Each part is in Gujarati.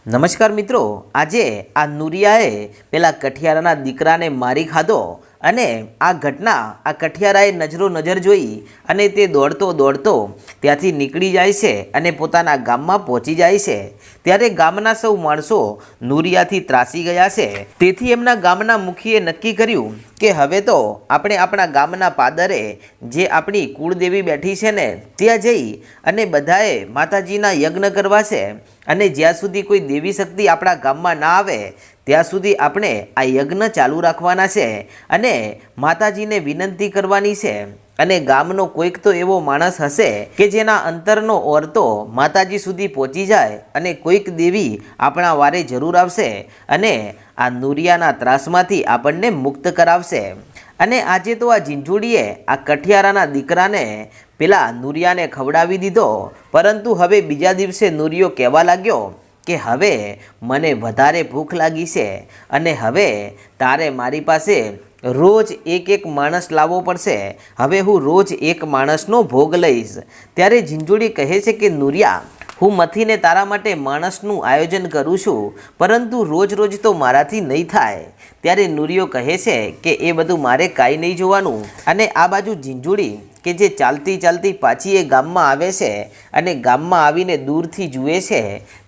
નમસ્કાર મિત્રો, આજે આ નુરિયાએ પેલા કઠિયારાના દીકરાને મારી ખાધો અને આ ઘટના આ કઠિયારાએ નજરો નજર જોઈ અને તે દોડતો દોડતો ત્યાંથી નીકળી જાય છે અને પોતાના ગામમાં પહોંચી જાય છે। ત્યારે ગામના સૌ માણસો નુરિયાથી ત્રાસી ગયા છે। તેથી એમના ગામના મુખીએ નક્કી કર્યું કે હવે તો આપણે આપણા ગામના પાદરે જે આપણી કુળદેવી બેઠી છે ને ત્યાં જઈ અને બધાએ માતાજીના યજ્ઞ કરવા છે અને જ્યાં સુધી કોઈ દેવી શક્તિ આપણા ગામમાં ના આવે ત્યાં સુધી આપણે આ યજ્ઞ ચાલુ રાખવાના છે અને માતાજીને વિનંતી કરવાની છે અને ગામનો કોઈક તો એવો માણસ હશે કે જેના અંતરનો ઓરતો માતાજી સુધી પહોંચી જાય અને કોઈક દેવી આપણા વારે જરૂર આવશે અને આ નુરિયાના ત્રાસમાંથી આપણને મુક્ત કરાવશે। અને આજે તો આ ઝીંઝુડીએ આ કઠિયારાના દીકરાને પેલા નુરિયાને ખવડાવી દીધો, પરંતુ હવે બીજા દિવસે નુરિયો કહેવા લાગ્યો કે હવે મને વધારે ભૂખ લાગી છે અને હવે તારે મારી પાસે રોજ એક માણસ લાવવો પડશે। હવે હું રોજ એક માણસનો ભોગ લઈશ। ત્યારે ઝીંઝુડી કહે છે કે નુરિયા, હું મથીને તારા માટે માણસનું આયોજન કરું છું, પરંતુ રોજ રોજ તો મારાથી નહીં થાય। ત્યારે નુરિયો કહે છે કે એ બધું મારે કાંઈ નહીં જોવાનું। અને આ બાજુ ઝીંઝુડી કે જે ચાલતી ચાલતી પાછી એ ગામમાં આવે છે અને ગામમાં આવીને દૂરથી જુએ છે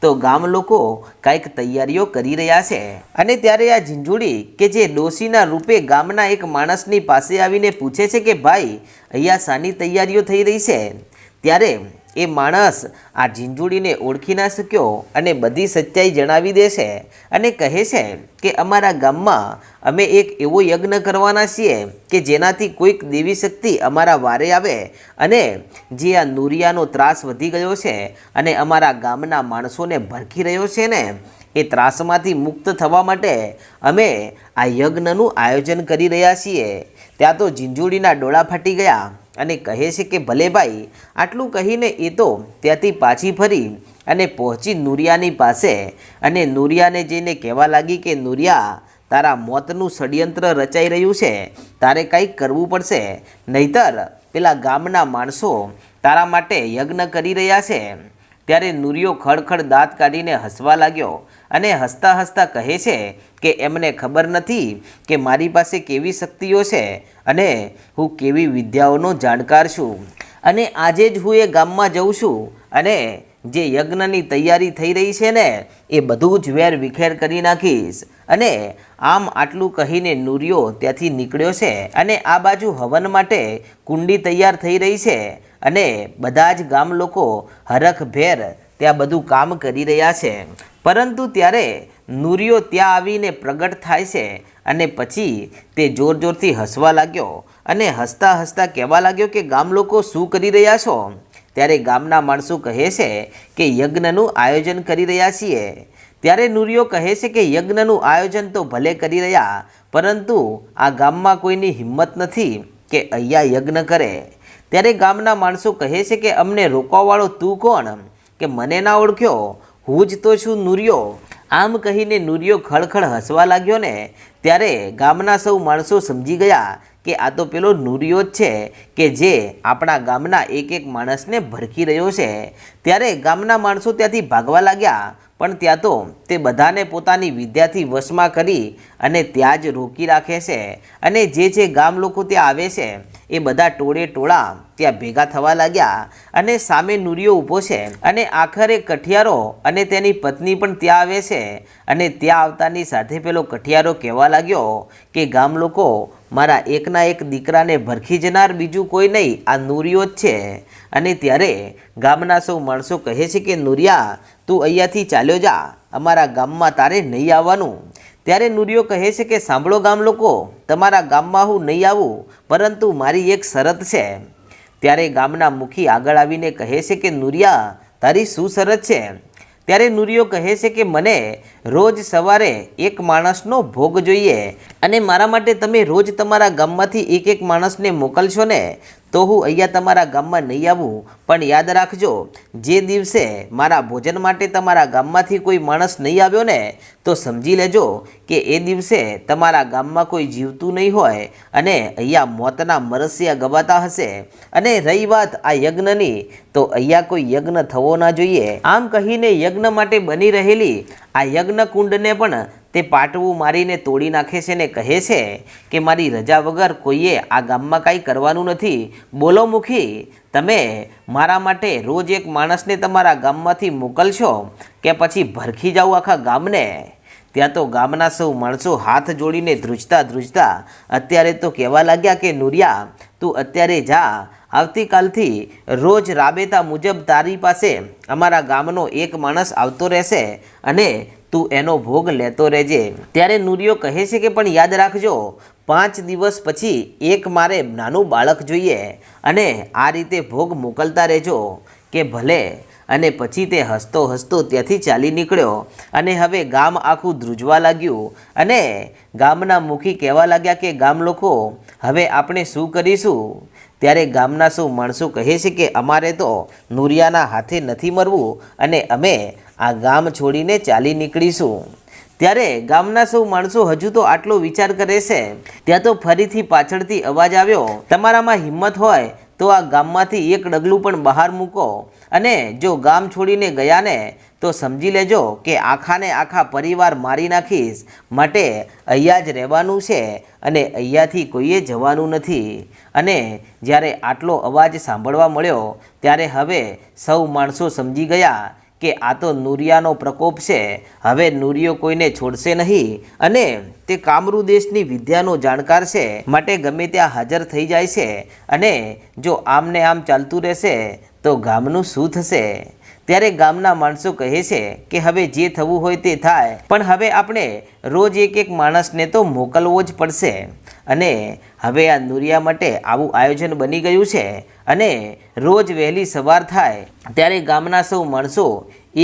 તો ગામ લોકો કાંઈક તૈયારીઓ કરી રહ્યા છે। અને ત્યારે આ ઝીંઝુડી કે જે ડોશીના રૂપે ગામના એક માણસની પાસે આવીને પૂછે છે કે ભાઈ, અહીંયા શાની તૈયારીઓ થઈ રહી છે? ત્યારે એ માણસ આ ઝીંઝુડીને ઓળખી ના શક્યો અને બધી સચ્ચાઈ જણાવી દે છે અને કહે છે કે અમારા ગામમાં અમે એક એવો યજ્ઞ કરવાના છીએ કે જેનાથી કોઈક દેવી શક્તિ અમારા વારે આવે અને જે આ નુરિયાનો ત્રાસ વધી ગયો છે અને અમારા ગામના માણસોને ભરખી રહ્યો છે ને એ ત્રાસમાંથી મુક્ત થવા માટે અમે આ યજ્ઞનું આયોજન કરી રહ્યા છીએ। ત્યાં તો ઝીંઝુડીના ડોળા ફાટી ગયા અને કહે છે કે ભલે ભાઈ। આટલું કહીને એ તો ત્યાંથી પાછી ફરી અને પહોંચી નુરિયાની પાસે અને નુરિયાને જઈને કહેવા લાગી કે નુરિયા, તારા મોતનું ષડયંત્ર રચાઈ રહ્યું છે, તારે કંઈક કરવું પડશે, નહીતર પેલા ગામના માણસો તારા માટે યજ્ઞ કરી રહ્યા છે। ત્યારે નુરિયો ખડખડ દાંત કાઢીને હસવા લાગ્યો અને હસતા હસતા કહે છે કે એમને ખબર નથી કે મારી પાસે કેવી શક્તિઓ છે અને હું કેવી વિદ્યાઓનો જાણકાર છું અને આજે જ હું એ ગામમાં જઉં છું અને જે યજ્ઞની તૈયારી થઈ રહી છે ને એ બધું જ વેર વિખેર કરી નાખીશ। અને આમ આટલું કહીને નુરિયો ત્યાંથી નીકળ્યો છે અને આ બાજુ હવન માટે કુંડી તૈયાર થઈ રહી છે અને બધા જ ગામ લોકો હરખભેર ત્યાં બધું કામ કરી રહ્યા છે। પરંતુ ત્યારે નુરિયો ત્યાં આવીને પ્રગટ થાય છે અને પછી તે જોર જોરથી હસવા લાગ્યો અને હસતા હસતા કહેવા લાગ્યો કે ગામ લોકો શું કરી રહ્યા છો? ત્યારે ગામના માણસો કહે છે કે યજ્ઞનું આયોજન કરી રહ્યા છીએ। ત્યારે નુરિયો કહે છે કે યજ્ઞનું આયોજન તો ભલે કરી રહ્યા, પરંતુ આ ગામમાં કોઈની હિંમત નથી કે અહીંયા યજ્ઞ કરે। ત્યારે ગામના માણસો કહે છે કે અમને રોકવાવાળો તું કોણ કે મને ના ઓળખ્યો? હું જ તો છું નુરિયો। આમ કહીને નુરિયો ખળખળ હસવા લાગ્યો ને ત્યારે ગામના સૌ માણસો સમજી ગયા કે આ તો પેલો નુરિયો જ છે કે જે આપણા ગામના એક માણસને ભરખી રહ્યો છે। ત્યારે ગામના માણસો ત્યાંથી ભાગવા લાગ્યા, પણ ત્યાં તો તે બધાને પોતાની વિદ્યાથી વશમાં કરી અને ત્યાં જ રોકી રાખે છે અને જે ગામ લોકો ત્યાં આવે છે એ બધા ટોળે ટોળા ત્યાં ભેગા થવા લાગ્યા અને સામે નુરિયો ઊભો છે અને આખરે કઠિયારો અને તેની પત્ની પણ ત્યાં આવે છે અને ત્યાં આવતાની સાથે પેલો કઠિયારો કહેવા લાગ્યો કે ગામ લોકો, મારા એકના એક દીકરાને ભરખી જનાર બીજું કોઈ નહીં, આ નુરિયો જ છે। અને ત્યારે ગામના સૌ માણસો કહે છે કે નુરિયા, તું અહીંયાથી ચાલ્યો જા, અમારા ગામમાં તારે નહીં આવવાનું। ત્યારે નુરિયો કહે છે કે સાંભળો ગામ લોકો, તમારા ગામમાં હું નહીં આવું, પરંતુ મારી એક શરત છે। ત્યારે ગામના મુખી આગળ આવીને કહે છે કે નુરિયા, તારી શું શરત છે? ત્યારે નુરિયો કહે છે કે મને રોજ સવારે એક માણસનો ભોગ જોઈએ અને મારા માટે તમે રોજ તમારા ગામમાંથી એક માણસને મોકલશો ને તો હું અહીંયા તમારા ગામમાં નહીં આવું, પણ યાદ રાખજો, જે દિવસે મારા ભોજન માટે તમારા ગામમાંથી કોઈ માણસ નહીં આવ્યો ને, તો સમજી લેજો કે એ દિવસે તમારા ગામમાં કોઈ જીવતું નહીં હોય અને અહીંયા મોતના મરસિયા ગવાતા હશે. અને રહી વાત આ યજ્ઞની, તો અહીંયા કોઈ યજ્ઞ થવો ના જોઈએ. આમ કહીને યજ્ઞ માટે બની રહેલી આ યજ્ઞ કુંડને પણ તે પાટવું મારીને તોડી નાખે છે ને કહે છે કે મારી રજા વગર કોઈએ આ ગામમાં કાંઈ કરવાનું નથી. બોલો મુખી, તમે મારા માટે રોજ એક માણસને તમારા ગામમાંથી મોકલશો કે પછી ભરખી જાઓ આખા ગામને? ત્યાં તો ગામના સૌ માણસો હાથ જોડીને ધ્રુજતા અત્યારે તો કહેવા લાગ્યા કે નુરિયા, તું અત્યારે જા, આવતીકાલથી રોજ રાબેતા મુજબ તારી પાસે અમારા ગામનો એક માણસ આવતો રહેશે અને તું એનો ભોગ લેતો રહેજે. ત્યારે નુરિયો કહે છે કે પણ યાદ રાખજો, 5 દિવસ પછી એક મારે નાનું બાળક જોઈએ અને આ રીતે ભોગ મોકલતા રહેજો કે ભલે. અને પછી તે હસતો ત્યાંથી ચાલી નીકળ્યો અને હવે ગામ આખું ધ્રુજવા લાગ્યું અને ગામના મુખી કહેવા લાગ્યા કે ગામ લોકો, હવે આપણે શું કરીશું? ત્યારે ગામના સૌ માણસો કહે છે કે અમારે તો નુરિયાના હાથે નથી મરવું અને અમે આ ગામ છોડીને ચાલી નીકળીશું. ત્યારે ગામના સૌ માણસો હજુ તો આટલો વિચાર કરે છે, ત્યાં તો ફરીથી પાછળથી અવાજ આવ્યો, તમારામાં હિંમત હોય તો આ ગામમાંથી એક ડગલું પણ બહાર મૂકો અને જો ગામ છોડીને ગયા ને તો સમજી લેજો કે આખાને આખા પરિવાર મારી નાખીશ. માટે અહીંયા જ રહેવાનું છે અને અહીંયાથી કોઈએ જવાનું નથી. અને જ્યારે આટલો અવાજ સાંભળવા મળ્યો ત્યારે હવે સૌ માણસો સમજી ગયા કે આ તો નુરિયાનો પ્રકોપ છે. હવે નુરિયો કોઈને છોડશે નહીં અને તે કામરૂ દેશની વિદ્યાનો જાણકાર છે, માટે ગમે ત્યાં હાજર થઈ જાય છે. અને જો આમને આમ ચાલતું રહેશે તો ગામનું શું થશે? ત્યારે ગામના માણસો કહે છે કે હવે જે થવું હોય તે થાય, પણ હવે આપણે રોજ એક માણસને તો મોકલવો જ પડશે. અને હવે આ નુરિયા માટે આવું આયોજન બની ગયું છે. અને રોજ વહેલી સવાર થાય ત્યારે ગામના સૌ માણસો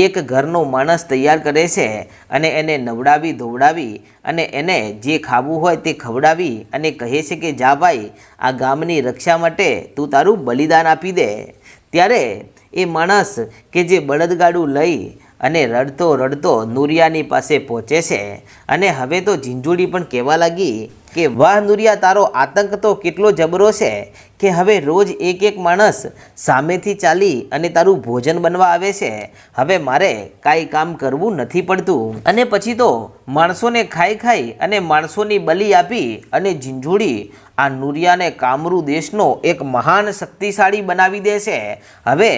એક ઘરનો માણસ તૈયાર કરે છે અને એને નવડાવી ધોવડાવી અને એને જે ખાવું હોય તે ખવડાવી અને કહે છે કે જા ભાઈ, આ ગામની રક્ષા માટે તું તારું બલિદાન આપી દે. ત્યારે એ માણસ કે જે બળદગાડું લઈ અને રડતો નુરિયાની પાસે પહોંચે છે અને હવે તો ઝીંઝુડી પણ કહેવા લાગી કે વાહ નુરિયા, તારો આતંક તો કેટલો જબરો છે કે હવે રોજ એક માણસ સામેથી ચાલી અને તારું ભોજન બનવા આવે છે. હવે મારે કાંઈ કામ કરવું નથી પડતું. અને પછી તો માણસોને ખાઈ અને માણસોની બલિ આપી અને ઝીંઝુડી આ નુરિયાને કામરૂ દેશનો એક મહાન શક્તિશાળી બનાવી દે છે. હવે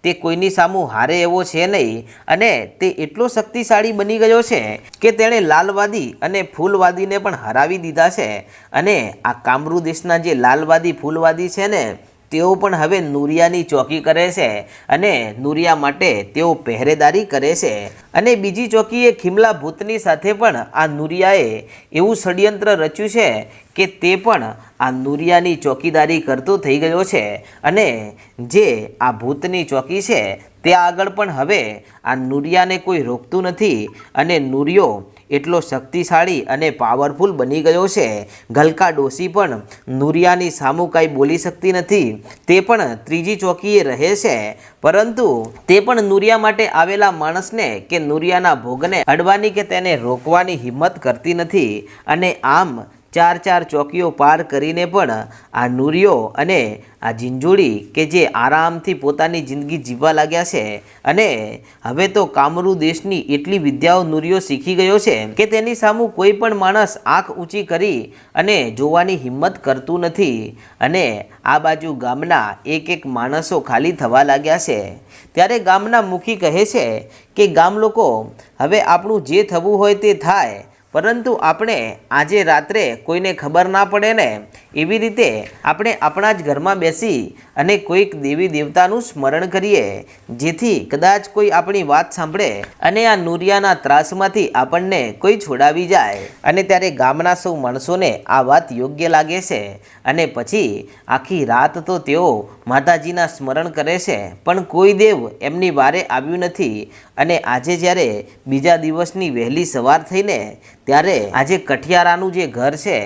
તે કોઈની સામું હારે એવો છે નહીં અને તે એટલો શક્તિશાળી બની ગયો છે કે તેણે લાલવાદી અને ફૂલવાદીને પણ હરાવી દીધા છે. અને આ કામરૂ દેશના જે લાલવાદી ફૂલવાદી છે ને, તેઓ પણ હવે નુરિયાની ચોકી કરે છે અને નુરિયા માટે તેઓ પહેરેદારી કરે છે. અને બીજી ચોકીએ ખીમલા ભૂતની સાથે પણ આ નુરિયાએ એવું ષડયંત્ર રચ્યું છે કે તે પણ આ નુરિયાની ચોકીદારી કરતો થઈ ગયો છે. અને જે આ ભૂતની ચોકી છે ત્યાં આગળ પણ હવે આ નુરિયાને કોઈ રોકતું નથી અને નુરિયો એટલો શક્તિશાળી અને પાવરફુલ બની ગયો છે. ગલકા ડોસી પણ નુરિયાની સામું કાંઈ બોલી શકતી નથી. તે પણ ત્રીજી ચોકીએ રહે છે, પરંતુ તે પણ નુરિયા માટે આવેલા માણસને કે નુરિયાના ભોગને અડવાની કે તેને રોકવાની હિંમત કરતી નથી. અને આમ 4 ચોકીઓ પાર કરીને પણ આ નુરિયો અને આ ઝીંઝુડી કે જે આરામથી પોતાની જિંદગી જીવવા લાગ્યા છે. અને હવે તો કામરૂ દેશની એટલી વિદ્યાઓ નુરિયો શીખી ગયો છે કે તેની સામું કોઈ પણ માણસ આંખ ઊંચી કરી અને જોવાની હિંમત કરતું નથી. અને આ બાજુ ગામના એક માણસો ખાલી થવા લાગ્યા છે. ત્યારે ગામના મુખી કહે છે કે ગામ લોકો, હવે આપણું જે થવું હોય તે થાય, પરંતુ આપણે આજે રાત્રે કોઈને ખબર ના પડે ને એવી રીતે આપણે આપણા જ ઘરમાં બેસી અને કોઈક દેવી દેવતાનું સ્મરણ કરીએ, જેથી કદાચ કોઈ આપણી વાત સાંભળે અને આ નુરિયાના ત્રાસમાંથી આપણને કોઈ છોડાવી જાય. અને ત્યારે ગામના સૌ માણસોને આ વાત યોગ્ય લાગે છે અને પછી આખી રાત તો તેઓ માતાજીના સ્મરણ કરે છે, પણ કોઈ દેવ એમની વારે આવ્યું નથી. અને આજે જ્યારે બીજા દિવસની વહેલી સવાર થઈને ત્યારે આજે કઠિયારાનું જે ઘર છે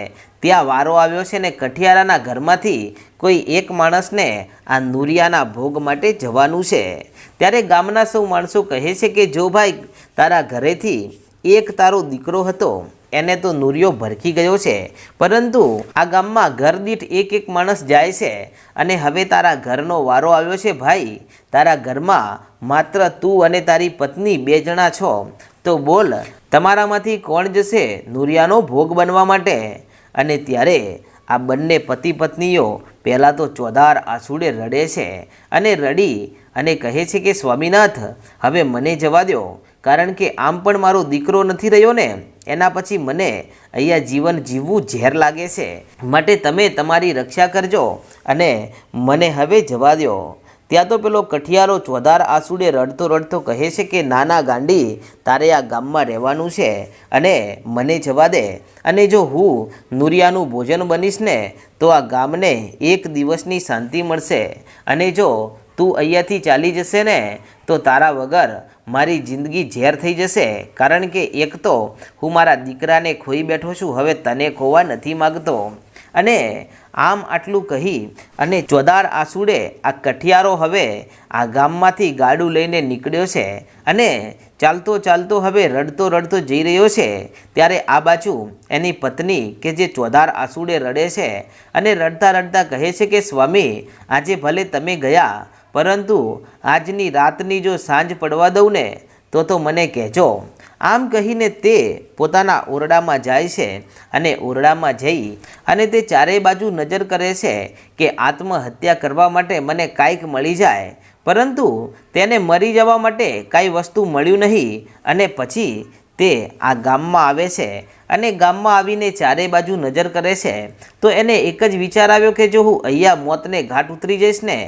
ત્યાં વારો આવ્યો છે ને કઠિયારાના ઘરમાંથી કોઈ એક માણસને આ નુરિયાના ભોગ માટે જવાનું છે। ત્યારે ગામના સૌ માણસો કહે છે કે જો ભાઈ તારા ઘરેથી એક તારો દીકરો હતો એને તો નુરિયો ભરખી ગયો છે, પરંતુ આ ગામમાં ઘર દીઠ એક માણસ જાય છે અને હવે તારા ઘરનો વારો આવ્યો છે ભાઈ, તારા ઘરમાં માત્ર તું અને તારી પત્ની 2 જણા છો, તો બોલ તમારામાંથી કોણ જશે નુરિયાનો ભોગ બનવા માટે? અને ત્યારે આ બંને પતિ પત્નીઓ પહેલાં તો ચોધાર આંસુડે રડે છે અને રડી અને કહે છે કે સ્વામીનાથ હવે મને જવા દો, કારણ કે આમ પણ મારો દીકરો નથી રહ્યો ને, એના પછી મને અહીંયા જીવન જીવવું ઝેર લાગે છે, માટે તમે તમારી રક્ષા કરજો અને મને હવે જવા દો। ત્યાં તો પેલો કઠિયારો ચોધાર આંસુડે રડતો રડતો કહે છે કે નાના ગાંડી, તારે આ ગામમાં રહેવાનું છે અને મને જવા દે, અને જો હું નુરિયાનું ભોજન બનીશ ને તો આ ગામને 1 દિવસની શાંતિ મળશે, અને જો તું અહીંયાથી ચાલી જશે ને તો તારા વગર મારી જિંદગી ઝેર થઈ જશે, કારણ કે એક તો હું મારા દીકરાને ખોઈ બેઠો છું, હવે તને ખોવા નથી માગતો। અને આમ આટલું કહી અને ચોધાર આંસુડે આ કઠિયારો હવે આ ગામમાંથી ગાડું લઈને નીકળ્યો છે અને ચાલતો ચાલતો હવે રડતો રડતો જઈ રહ્યો છે। ત્યારે આ બાજુ એની પત્ની કે જે ચોધાર આંસુડે રડે છે અને રડતા રડતા કહે છે કે સ્વામી આજે ભલે તમે ગયા, પરંતુ આજની રાતની જો સાંજ પડવા દઉં ને તો મને કહેજો। આમ કહીને તે પોતાના ઓરડામાં જાય છે અને ઓરડામાં જઈ અને તે ચારેય બાજુ નજર કરે છે કે આત્મહત્યા કરવા માટે મને કાંઈક મળી જાય, પરંતુ તેને મરી જવા માટે કાંઈ વસ્તુ મળ્યું નહીં। અને પછી તે આ ગામમાં આવે છે અને ગામમાં આવીને ચારેય બાજુ નજર કરે છે તો એને એક જ વિચાર આવ્યો કે જો હું અહીંયા મોતને ઘાટ ઉતરી જઈશ ને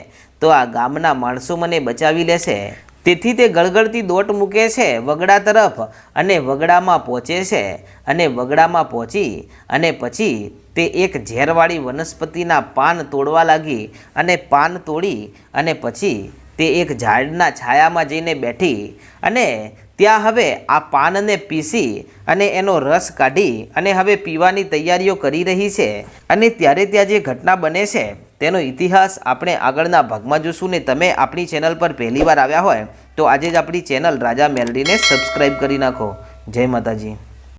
તો આ ગામના માણસો મને બચાવી લેશે। તેથી તે ગળગળતી દોટ મૂકે છે વગડા તરફ અને વગડામાં પહોંચે છે, અને વગડામાં પહોંચી અને પછી તે એક ઝેરવાળી વનસ્પતિના પાન તોડવા લાગી અને પાન તોડી અને પછી તે એક ઝાડના છાયામાં જઈને બેઠી અને ત્યાં હવે આ પાનને પીસી અને એનો રસ કાઢી અને હવે પીવાની તૈયારીઓ કરી રહી છે। અને ત્યારે ત્યાં જે ઘટના બને છે તેનો ઇતિહાસ આપણે આગળના ભાગમાં જોશું। ને તમે આપણી ચેનલ પર પહેલીવાર આવ્યા હોય તો આજે જ આપણી ચેનલ રાજા મેલડીને સબસ્ક્રાઈબ કરી નાખો। જય માતાજી।